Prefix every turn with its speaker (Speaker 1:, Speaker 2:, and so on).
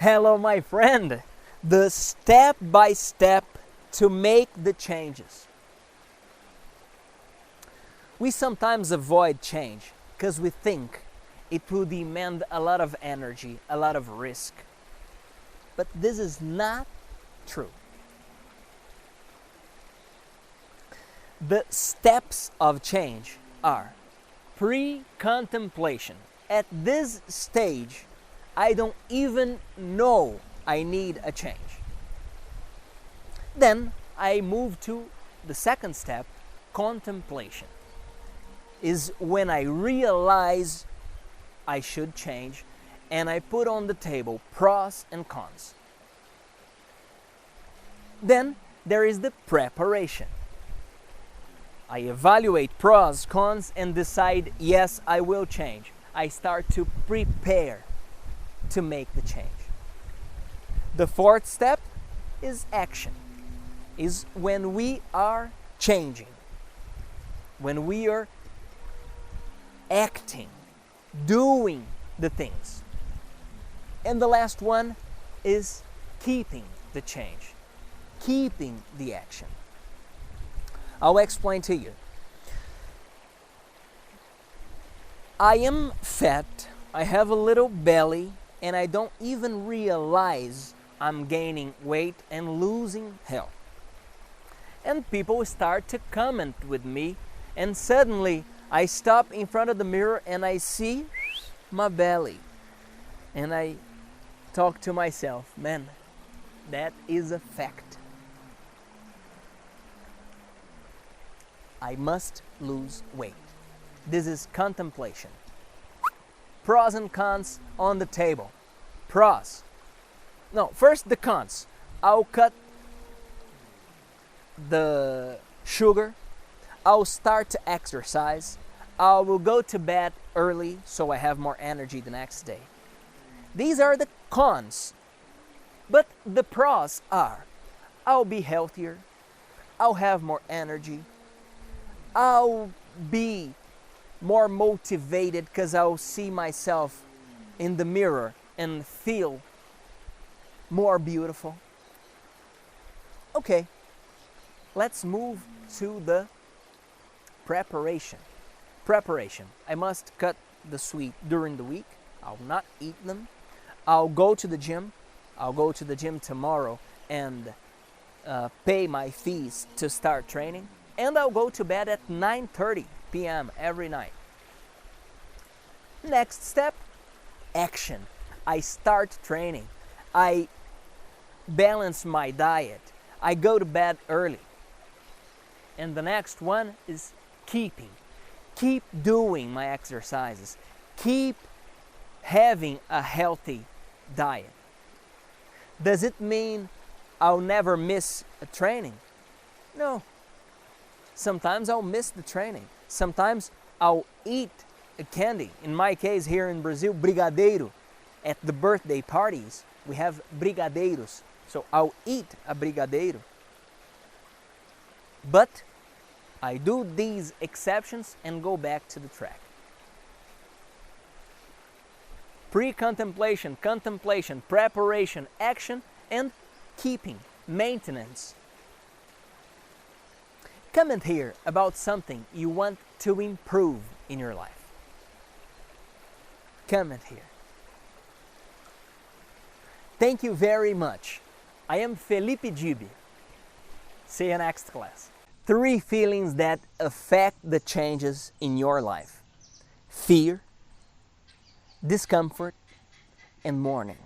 Speaker 1: Hello, my friend. The step by step to make the changes. We sometimes avoid change because we think it will demand a lot of energy, a lot of risk. But this is not true. The steps of change are pre-contemplation. At this stage, I don't even know I need a change. Then I move to the second step, contemplation. Is when I realize I should change and I put on the table pros and cons. Then there is the preparation. I evaluate pros, cons, and decide, yes, I will change. I start to prepare to make the change. The fourth step is action. Is when we are changing. When we are acting, doing the things. And the last one is keeping the change, keeping the action. I'll explain to you. I am fat, I have a little belly, and I don't even realize I'm gaining weight and losing health. And people start to comment with me, and suddenly I stop in front of the mirror and I see my belly. And I talk to myself, man, that is a fact. I must lose weight. This is contemplation. Pros and cons on the table. Pros. No, first the cons. I'll cut the sugar. I'll start to exercise. I will go to bed early so I have more energy the next day. These are the cons. But the pros are, I'll be healthier. I'll have more energy. I'll be more motivated because I'll see myself in the mirror and feel more beautiful. Okay, let's move to the preparation. Preparation. I must cut the sweet during the week. I'll not eat them. I'll go to the gym. I'll go to the gym tomorrow and pay my fees to start training. And I'll go to bed at 9:30 p.m. every night. Next step, action. I start training. I balance my diet. I go to bed early. And the next one is keeping. Keep doing my exercises. Keep having a healthy diet. Does it mean I'll never miss a training? No. Sometimes I'll miss the training. Sometimes I'll eat a candy. In my case here in Brazil, brigadeiro. At the birthday parties, we have brigadeiros. So I'll eat a brigadeiro. But I do these exceptions and go back to the track. Pre-contemplation, contemplation, preparation, action, and keeping, maintenance. Comment here about something you want to improve in your life. Comment here. Thank you very much. I am Felipe Gibi. See you next class. 3 feelings that affect the changes in your life: fear, discomfort, and mourning.